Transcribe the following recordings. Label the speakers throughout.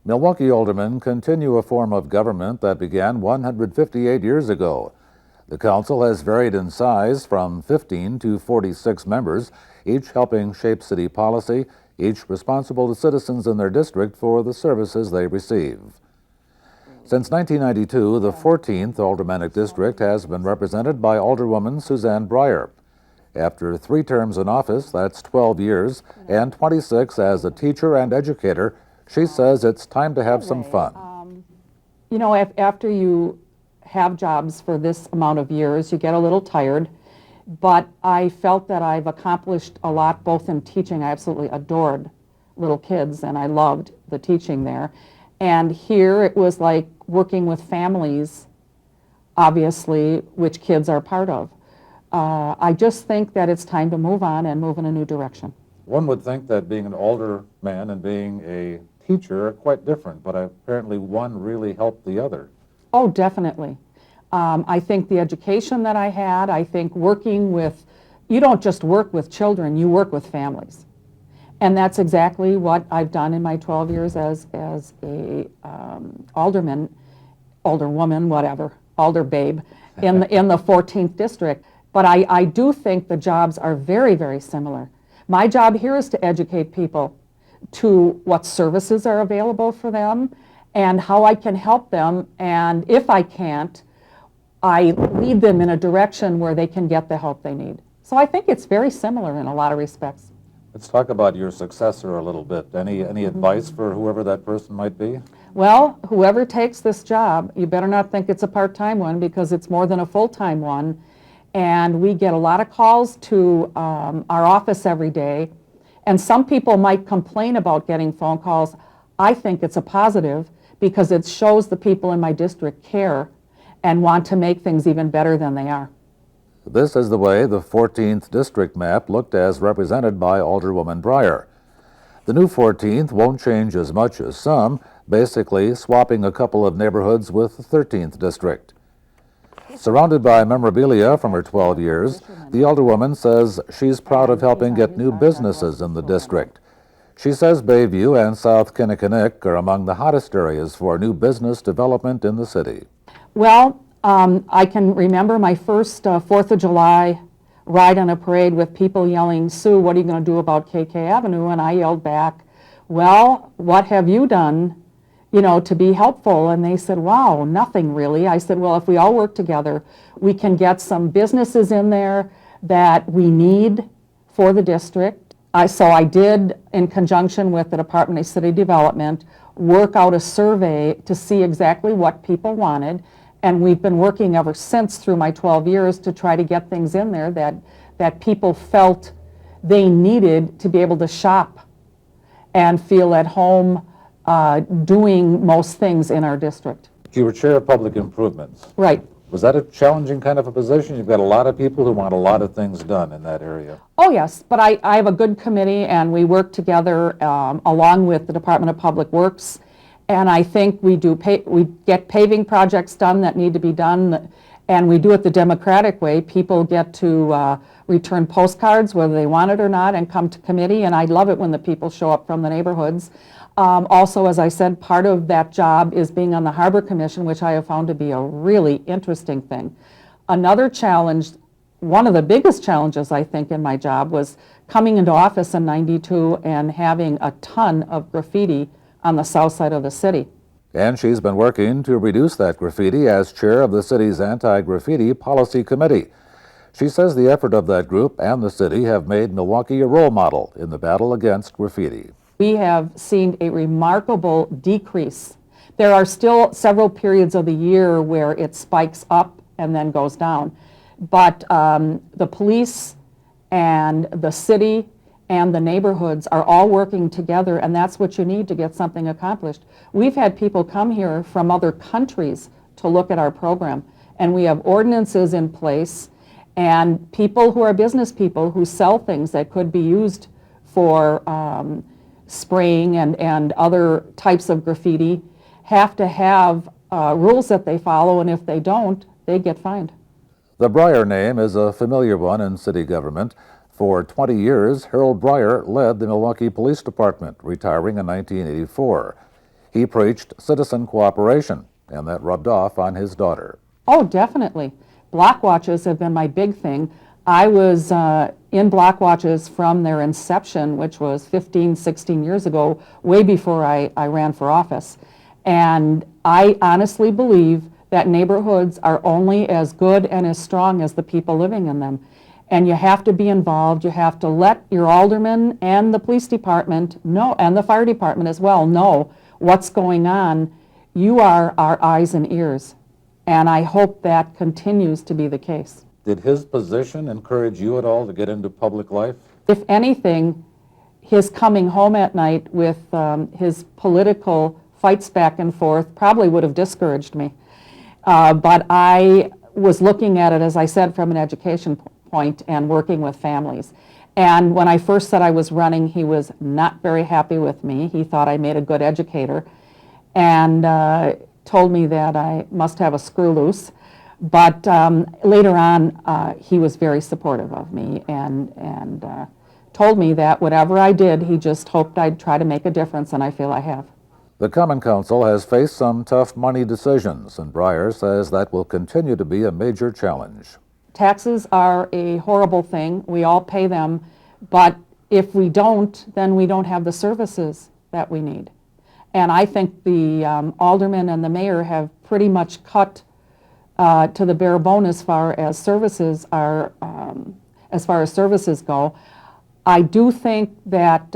Speaker 1: Milwaukee aldermen continue a form of government that began 158 years ago. The council has varied in size from 15 to 46 members, each helping shape city policy, each responsible to citizens in their district for the services they receive. Since 1992, the 14th Aldermanic District has been represented by Alderwoman Suzanne Breier. After 3 terms in office, that's 12 years, and 26 as a teacher and educator, she says it's time to have some fun.
Speaker 2: You know, after you have jobs for this amount of years, you get a little tired, but I felt that I've accomplished a lot both in teaching. I absolutely adored little kids and I loved the teaching there. And here it was like working with families, obviously, which kids are part of. I just think that it's time to move on and move in a new direction.
Speaker 1: One would think that being an alderman and being a teacher are quite different, but apparently one really helped the other.
Speaker 2: Oh, definitely. I think the education that I had, I think working with, you don't just work with children, you work with families. And that's exactly what I've done in my 12 years as a alderman, alderwoman, whatever, alder babe, in the 14th district. But I do think the jobs are very, very similar. My job here is to educate people to what services are available for them and how I can help them, and if I can't, I lead them in a direction where they can get the help they need. So I think it's very similar in a lot of respects.
Speaker 1: Let's talk about your successor a little bit. Any advice for whoever that person might be?
Speaker 2: Well, whoever takes this job, you better not think it's a part-time one, because it's more than a full-time one. And we get a lot of calls to our office every day. And some people might complain about getting phone calls. I think it's a positive because it shows the people in my district care and want to make things even better than they are.
Speaker 1: This is the way the 14th district map looked as represented by Alderwoman Breier. The new 14th won't change as much as some, basically swapping a couple of neighborhoods with the 13th district. Surrounded by memorabilia from her 12 years, the Alderwoman says she's proud of helping get new businesses in the district. She says Bayview and South Kinnickinnick are among the hottest areas for new business development in the city.
Speaker 2: Well, I can remember my first 4th of July ride on a parade with people yelling, "Sue, what are you going to do about KK Avenue?" And I yelled back, "Well, what have you done, to be helpful?" And they said, "Wow, nothing really." I said, "Well, if we all work together, we can get some businesses in there that we need for the district." So I did, in conjunction with the Department of City Development, work out a survey to see exactly what people wanted. And we've been working ever since through my 12 years to try to get things in there that people felt they needed to be able to shop and feel at home doing most things in our district.
Speaker 1: You were chair of public improvements.
Speaker 2: Right.
Speaker 1: Was that a challenging kind of a position? You've got a lot of people who want a lot of things done in that area.
Speaker 2: Oh, yes, but I have a good committee, and we work together along with the Department of Public Works. And I think we get paving projects done that need to be done, and we do it the democratic way. People get to return postcards, whether they want it or not, and come to committee, and I love it when the people show up from the neighborhoods. Also, as I said, part of that job is being on the Harbor Commission, which I have found to be a really interesting thing. Another challenge, one of the biggest challenges I think in my job, was coming into office in '92 and having a ton of graffiti on the south side of the city.
Speaker 1: And she's been working to reduce that graffiti as chair of the city's Anti-Graffiti Policy Committee. She says the effort of that group and the city have made Milwaukee a role model in the battle against graffiti.
Speaker 2: We have seen a remarkable decrease. There are still several periods of the year where it spikes up and then goes down. But the police and the city and the neighborhoods are all working together, and that's what you need to get something accomplished. We've had people come here from other countries to look at our program, and we have ordinances in place, and people who are business people who sell things that could be used for spraying and other types of graffiti have to have rules that they follow, and if they don't, they get fined.
Speaker 1: The Breier name is a familiar one in city government. For 20 years, Harold Breier led the Milwaukee Police Department, retiring in 1984. He preached citizen cooperation, and that rubbed off on his daughter.
Speaker 2: Oh, definitely. Block watches have been my big thing. I was in block watches from their inception, which was 15, 16 years ago, way before I ran for office. And I honestly believe that neighborhoods are only as good and as strong as the people living in them. And you have to be involved. You have to let your alderman and the police department know, and the fire department as well, know what's going on. You are our eyes and ears. And I hope that continues to be the case.
Speaker 1: Did his position encourage you at all to get into public life?
Speaker 2: If anything, his coming home at night with his political fights back and forth probably would have discouraged me. But I was looking at it, as I said, from an education point and working with families. And when I first said I was running, he was not very happy with me. He thought I made a good educator and told me that I must have a screw loose. But later on, he was very supportive of me and told me that whatever I did, he just hoped I'd try to make a difference, and I feel I have.
Speaker 1: The Common Council has faced some tough money decisions, and Breier says that will continue to be a major challenge.
Speaker 2: Taxes are a horrible thing. We all pay them, but if we don't, then we don't have the services that we need. And I think the aldermen and the mayor have pretty much cut to the bare bone as far as services are, as far as services go. I do think that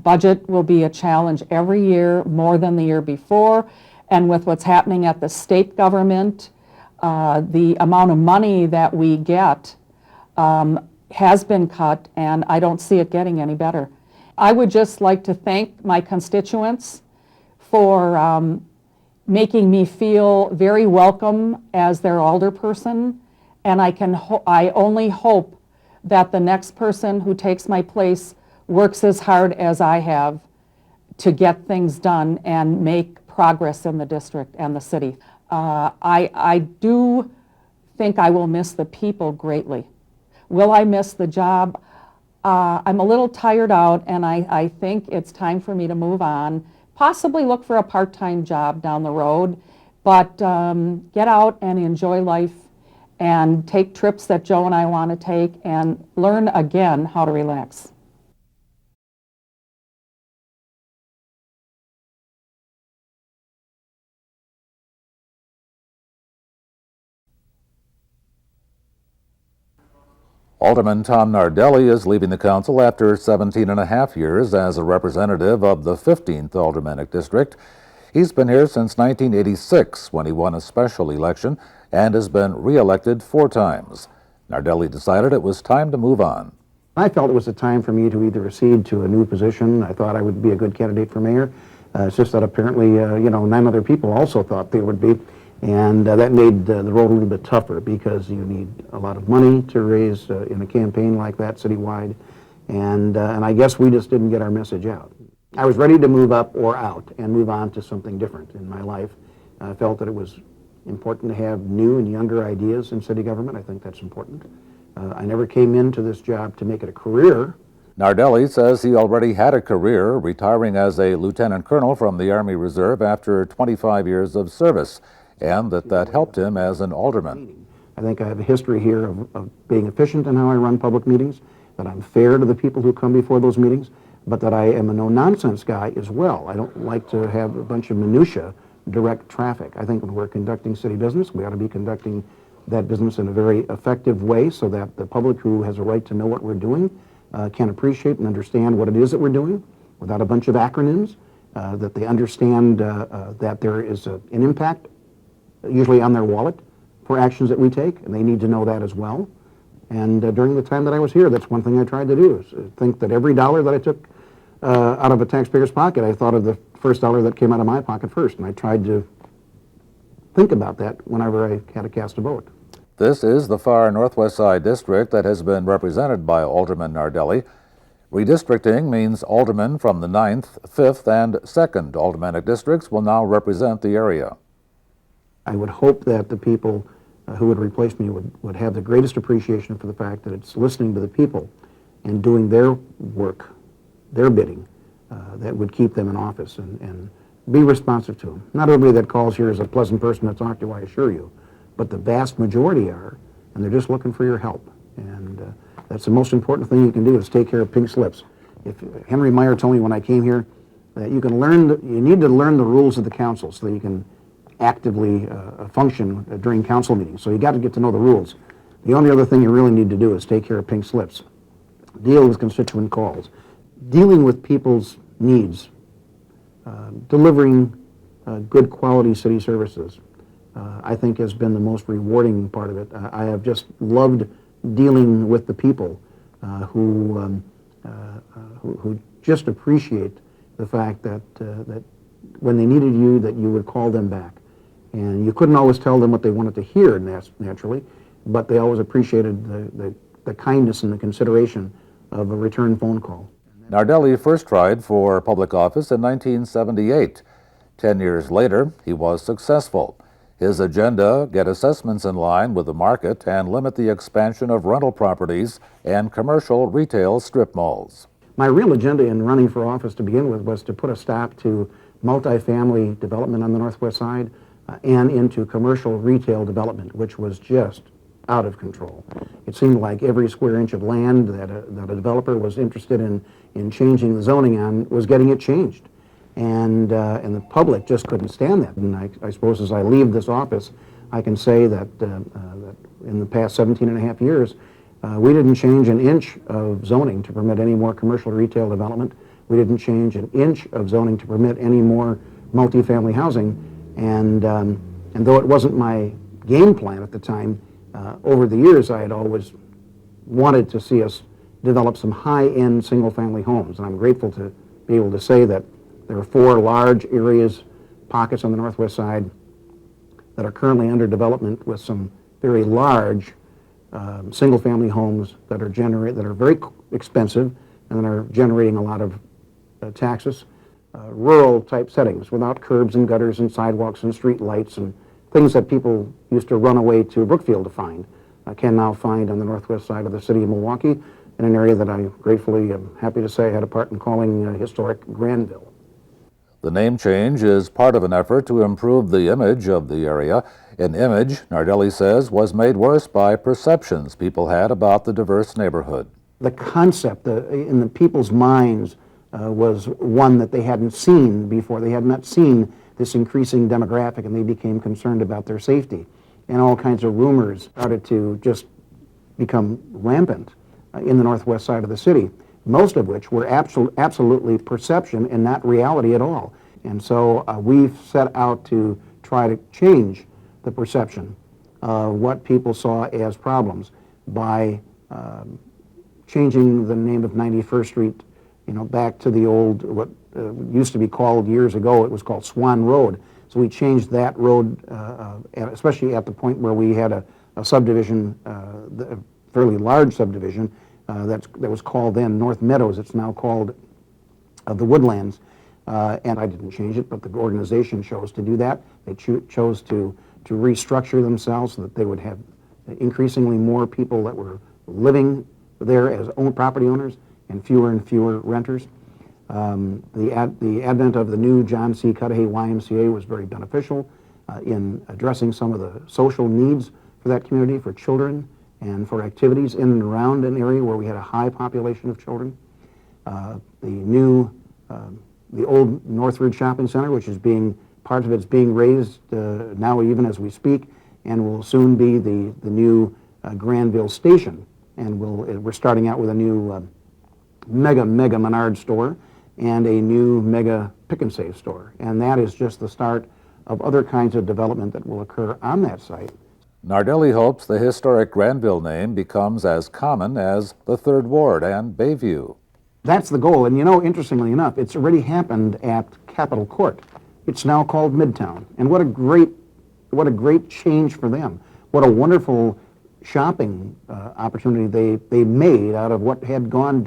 Speaker 2: budget will be a challenge every year, more than the year before. And with what's happening at the state government, the amount of money that we get has been cut, and I don't see it getting any better. I would just like to thank my constituents for making me feel very welcome as their alderperson, and I only hope that the next person who takes my place works as hard as I have to get things done and make progress in the district and the city. I do think I will miss the people greatly. Will I miss the job? I'm a little tired out, and I think it's time for me to move on, possibly look for a part-time job down the road, but get out and enjoy life and take trips that Joe and I want to take and learn again how to relax.
Speaker 1: Alderman Tom Nardelli is leaving the council after 17 and a half years as a representative of the 15th Aldermanic District. He's been here since 1986 when he won a special election and has been re-elected 4 times. Nardelli decided it was time to move on.
Speaker 3: I felt it was a time for me to either accede to a new position. I thought I would be a good candidate for mayor. It's just that apparently, 9 other people also thought they would be. And that made the road a little bit tougher because you need a lot of money to raise in a campaign like that citywide. And I guess we just didn't get our message out. I was ready to move up or out and move on to something different in my life. I felt that it was important to have new and younger ideas in city government. I think that's important. I never came into this job to make it a career.
Speaker 1: Nardelli says he already had a career, retiring as a lieutenant colonel from the Army Reserve after 25 years of service, and that helped him as an alderman.
Speaker 3: I think I have a history here of being efficient in how I run public meetings, that I'm fair to the people who come before those meetings, but that I am a no-nonsense guy as well. I don't like to have a bunch of minutia direct traffic. I think when we're conducting city business, we ought to be conducting that business in a very effective way so that the public who has a right to know what we're doing can appreciate and understand what it is that we're doing without a bunch of acronyms, that they understand that there is an impact, usually on their wallet, for actions that we take, and they need to know that as well. And during the time that I was here, that's one thing I tried to do, is think that every dollar that I took out of a taxpayer's pocket, I thought of the first dollar that came out of my pocket first, and I tried to think about that whenever I had to cast a vote.
Speaker 1: This is the far northwest side district that has been represented by Alderman Nardelli. Redistricting means aldermen from the 9th, 5th, and 2nd Aldermanic districts will now represent the area.
Speaker 3: I would hope that the people who would replace me would have the greatest appreciation for the fact that it's listening to the people and doing their work, their bidding, that would keep them in office. And be responsive to them. Not everybody that calls here is a pleasant person to talk to, I assure you, but the vast majority are, and they're just looking for your help. And that's the most important thing you can do, is take care of pink slips. If Henry Meyer told me when I came here that you need to learn the rules of the council so that you can actively function during council meetings. So you got to get to know the rules. The only other thing you really need to do is take care of pink slips, deal with constituent calls, dealing with people's needs, delivering good quality city services, I think has been the most rewarding part of it. I have just loved dealing with the people who just appreciate the fact that when they needed you, that you would call them back. And you couldn't always tell them what they wanted to hear, naturally, but they always appreciated the kindness and the consideration of a return phone call.
Speaker 1: Nardelli first tried for public office in 1978. 10 years later, he was successful. His agenda: get assessments in line with the market and limit the expansion of rental properties and commercial retail strip malls.
Speaker 3: My real agenda in running for office to begin with was to put a stop to multifamily development on the Northwest Side and into commercial retail development, which was just out of control. It seemed like every square inch of land that a developer was interested in changing the zoning on was getting it changed. And the public just couldn't stand that. And I suppose as I leave this office, I can say that, that in the past 17 and a half years, we didn't change an inch of zoning to permit any more commercial retail development. We didn't change an inch of zoning to permit any more multifamily housing. And though it wasn't my game plan at the time, over the years I had always wanted to see us develop some high-end single-family homes. And I'm grateful to be able to say that there are 4 large areas, pockets on the Northwest Side that are currently under development with some very large single-family homes that are very expensive and that are generating a lot of taxes. Rural-type settings without curbs and gutters and sidewalks and street lights and things that people used to run away to Brookfield to find, can now find on the northwest side of the city of Milwaukee, in an area that I gratefully am happy to say I had a part in calling historic Granville.
Speaker 1: The name change is part of an effort to improve the image of the area, an image, Nardelli says, was made worse by perceptions people had about the diverse neighborhood.
Speaker 3: The concept in the people's minds was one that they hadn't seen before. They had not seen this increasing demographic, and they became concerned about their safety. And all kinds of rumors started to just become rampant in the northwest side of the city, most of which were absolutely perception and not reality at all. And so we've set out to try to change the perception of what people saw as problems by changing the name of 91st Street, back to the old, what used to be called years ago, it was called Swan Road. So we changed that road, especially at the point where we had a subdivision, a fairly large subdivision, that was called then North Meadows. It's now called the Woodlands. And I didn't change it, but the organization chose to do that. They chose to restructure themselves so that they would have increasingly more people that were living there as property owners and fewer renters. The advent of the new John C. Cudahy YMCA was very beneficial in addressing some of the social needs for that community, for children, and for activities in and around an area where we had a high population of children. The old Northridge Shopping Center, which is part of it's being raised now even as we speak, and will soon be the new Granville Station. And we're starting out with a new mega Menard store and a new mega Pick and Save store. And that is just the start of other kinds of development that will occur on that site.
Speaker 1: Nardelli hopes the historic Granville name becomes as common as the 3rd Ward and Bayview.
Speaker 3: That's the goal. And interestingly enough, it's already happened at Capitol Court. It's now called Midtown. And what a great change for them. What a wonderful shopping opportunity they made out of what had gone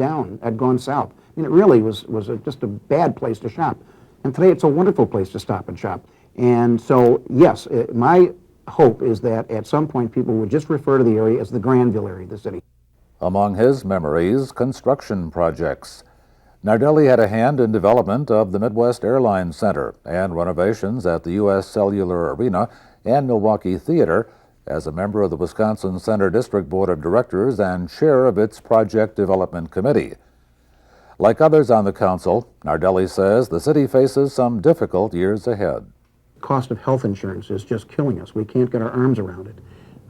Speaker 3: south. I mean, it really was just a bad place to shop. And today it's a wonderful place to stop and shop. And so, yes, my hope is that at some point people would just refer to the area as the Granville area of the city.
Speaker 1: Among his memories, construction projects. Nardelli had a hand in development of the Midwest Airlines Center and renovations at the U.S. Cellular Arena and Milwaukee Theater as a member of the Wisconsin Center District Board of Directors and chair of its Project Development Committee. Like others on the council, Nardelli says the city faces some difficult years ahead.
Speaker 3: Cost of health insurance is just killing us. We can't get our arms around it.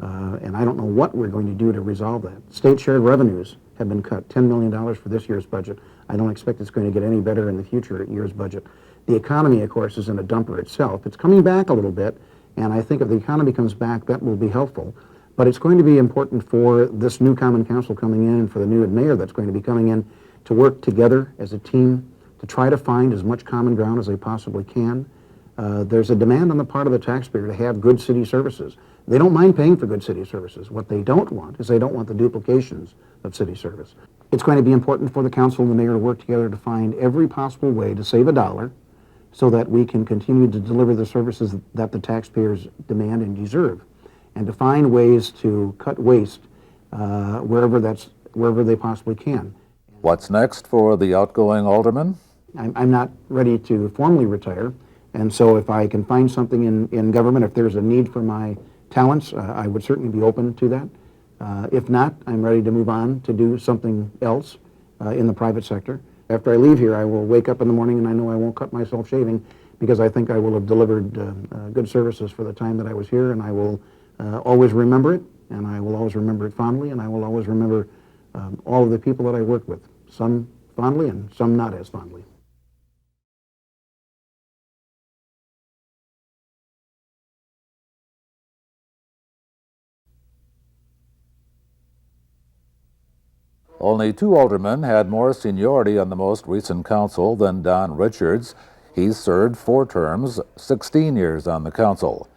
Speaker 3: And I don't know what we're going to do to resolve that. State shared revenues have been cut, $10 million for this year's budget. I don't expect it's going to get any better in the future year's budget. The economy, of course, is in a dumper itself. It's coming back a little bit, and I think if the economy comes back, that will be helpful. But it's going to be important for this new Common Council coming in and for the new mayor that's going to be coming in to work together as a team to try to find as much common ground as they possibly can. There's a demand on the part of the taxpayer to have good city services. They don't mind paying for good city services. What they don't want is they don't want the duplications of city service. It's going to be important for the council and the mayor to work together to find every possible way to save a dollar so that we can continue to deliver the services that the taxpayers demand and deserve, and to find ways to cut waste wherever they possibly can.
Speaker 1: What's next for the outgoing alderman?
Speaker 3: I'm not ready to formally retire, and so if I can find something in government, if there's a need for my talents, I would certainly be open to that. If not, I'm ready to move on to do something else in the private sector. After I leave here, I will wake up in the morning and I know I won't cut myself shaving because I think I will have delivered good services for the time that I was here, and I will always remember it, and I will always remember it fondly, and I will always remember all of the people that I worked with, some fondly and some not as fondly.
Speaker 1: Only 2 aldermen had more seniority on the most recent council than Don Richards. He served 4 terms, 16 years on the council.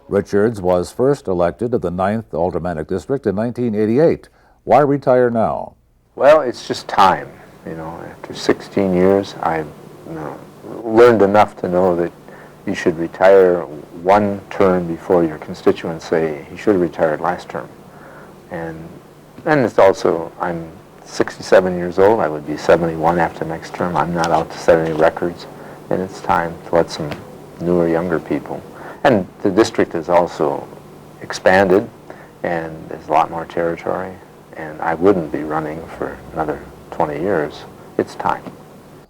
Speaker 1: Richards was first elected to the 9th Aldermanic District in 1988. Why retire now?
Speaker 4: Well, it's just time. You know, after 16 years, I've learned enough to know that you should retire one term before your constituents say he should have retired last term. And it's also, I'm 67 years old. I would be 71 after next term. I'm not out to set any records, and it's time to let some newer, younger people. And the district is also expanded, and there's a lot more territory, and I wouldn't be running for another 20 years. It's time.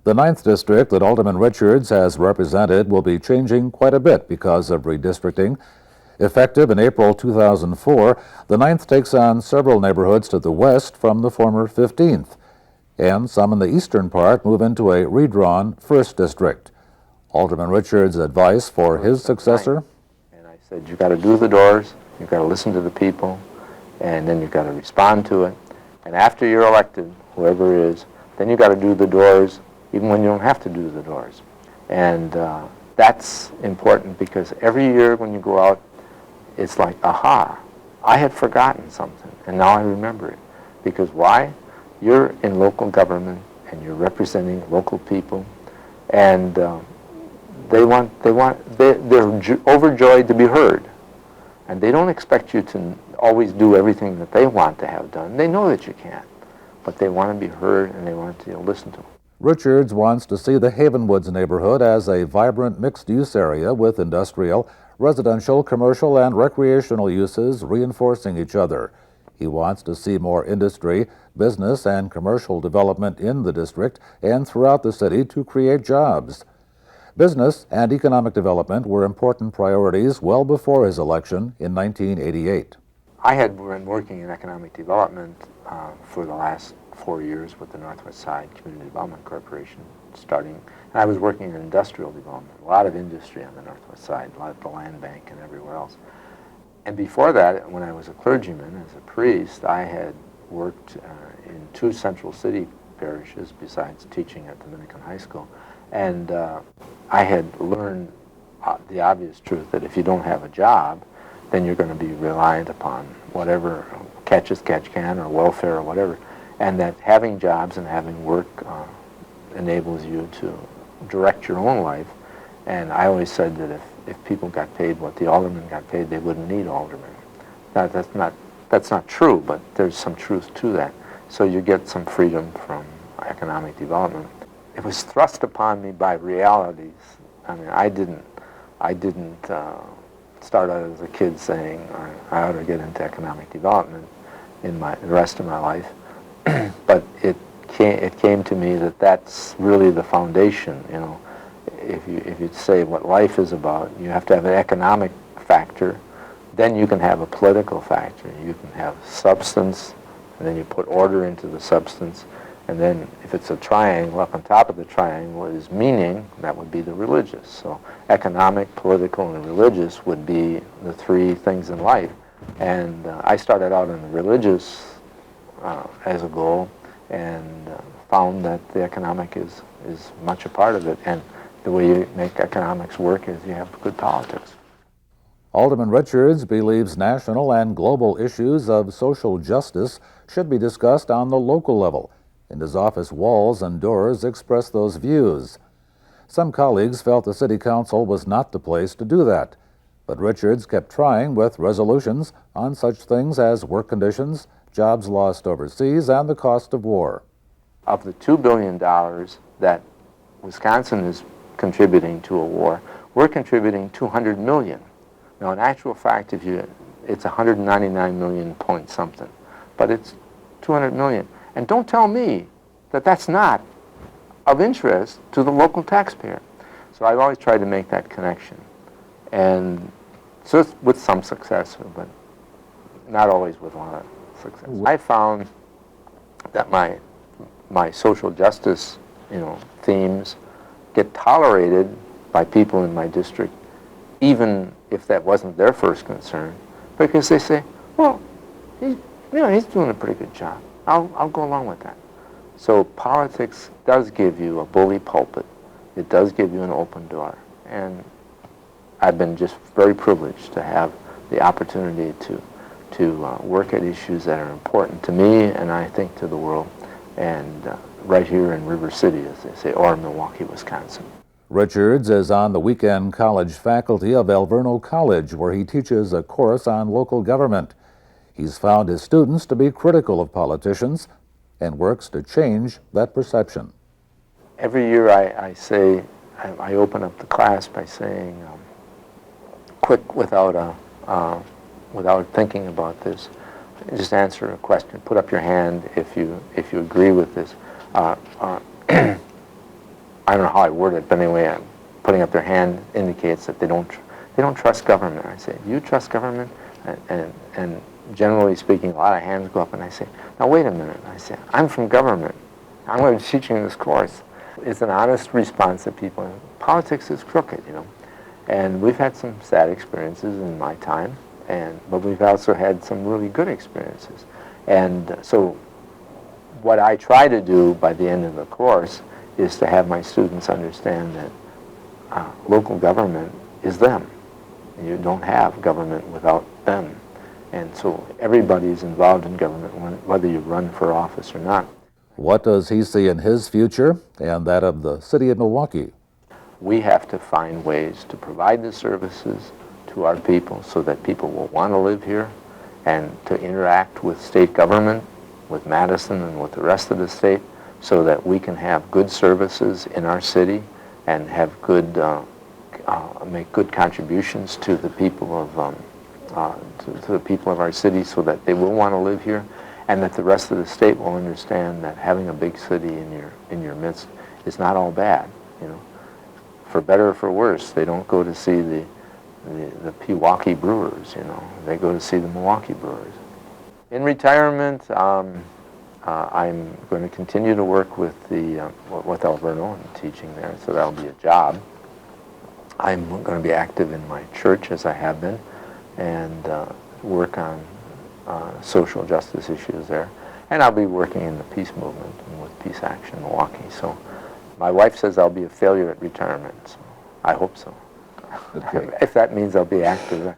Speaker 1: The 9th District that Alderman Richards has represented will be changing quite a bit because of redistricting. Effective in April 2004, the 9th takes on several neighborhoods to the west from the former 15th, and some in the eastern part move into a redrawn 1st District. Alderman Richards' advice for his successor?
Speaker 4: And I said, you've got to do the doors, you've got to listen to the people, and then you've got to respond to it. And after you're elected, whoever it is, then you've got to do the doors, even when you don't have to do the doors. And that's important because every year when you go out, it's like, aha, I had forgotten something, and now I remember it. Because why? You're in local government, and you're representing local people, and they're overjoyed to be heard. And they don't expect you to always do everything that they want to have done. They know that you can't, but they want to be heard, and they want to listen to them.
Speaker 1: Richards wants to see the Havenwoods neighborhood as a vibrant mixed-use area with industrial, residential, commercial, and recreational uses reinforcing each other. He wants to see more industry, business, and commercial development in the district and throughout the city to create jobs. Business and economic development were important priorities well before his election in 1988.
Speaker 4: I had been working in economic development for the last 4 years with the Northwest Side Community Development Corporation, starting, and I was working in industrial development, a lot of industry on the Northwest Side, a lot of the land bank and everywhere else. And before that, when I was a clergyman, as a priest, I had worked in 2 central city parishes besides teaching at Dominican High School. And I had learned the obvious truth that if you don't have a job, then you're going to be reliant upon whatever catch as catch can or welfare or whatever. And that having jobs and having work enables you to direct your own life. And I always said that if people got paid what the aldermen got paid, they wouldn't need aldermen. Now, that's not true, but there's some truth to that. So you get some freedom from economic development. It was thrust upon me by realities. I mean, I didn't start out as a kid saying, I ought to get into economic development in the rest of my life. But it came to me that that's really the foundation. You know, if you say what life is about, you have to have an economic factor. Then you can have a political factor. You can have substance, and then you put order into the substance. And then if it's a triangle, up on top of the triangle is meaning, that would be the religious. So economic, political, and religious would be the three things in life. And I started out in the religious as a goal, and found that the economic is much a part of it. And the way you make economics work is you have good politics.
Speaker 1: Alderman Richards believes national and global issues of social justice should be discussed on the local level, and his office walls and doors express those views. Some colleagues felt the City Council was not the place to do that, but Richards kept trying with resolutions on such things as work conditions, jobs lost overseas, and the cost of war.
Speaker 4: Of the $2 billion that Wisconsin is contributing to a war, we're contributing $200 million. Now, in actual fact, it's 199 million point something, but it's 200 million. And don't tell me that that's not of interest to the local taxpayer. So I've always tried to make that connection, and so it's with some success, but not always with a lot of success. I found that my social justice, themes get tolerated by people in my district, even if that wasn't their first concern, because they say, well, he's doing a pretty good job. I'll go along with that. So politics does give you a bully pulpit. It does give you an open door. And I've been just very privileged to have the opportunity to work at issues that are important to me and I think to the world, and right here in River City, as they say, or Milwaukee, Wisconsin.
Speaker 1: Richards is on the weekend college faculty of Alverno College, where he teaches a course on local government. He's found his students to be critical of politicians and works to change that perception.
Speaker 4: Every year I open up the class by saying, quick, without thinking about this, just answer a question. Put up your hand if you agree with this. I don't know how I word it, but anyway, putting up their hand indicates that they don't trust government. I say, do you trust government? And generally speaking, a lot of hands go up, and I say, now wait a minute. I say, I'm from government. I'm going to be teaching this course. It's an honest response that people, politics is crooked, And we've had some sad experiences in my time, but we've also had some really good experiences. And so what I try to do by the end of the course is to have my students understand that local government is them. You don't have government without them. And so everybody's involved in government, whether you run for office or not.
Speaker 1: What does he see in his future and that of the city of Milwaukee?
Speaker 4: We have to find ways to provide the services to our people so that people will want to live here, and to interact with state government, with Madison and with the rest of the state, so that we can have good services in our city and have good, make good contributions to the people of the people of our city, so that they will want to live here, and that the rest of the state will understand that having a big city in your midst is not all bad. For better or for worse, they don't go to see the Pewaukee Brewers. They go to see the Milwaukee Brewers. In retirement, I'm going to continue to work with with Alverno and teaching there, so that'll be a job. I'm going to be active in my church, as I have been, and work on social justice issues there. And I'll be working in the peace movement and with Peace Action Milwaukee. So my wife says I'll be a failure at retirement, so I hope so.
Speaker 1: Okay.
Speaker 4: If that means I'll be active.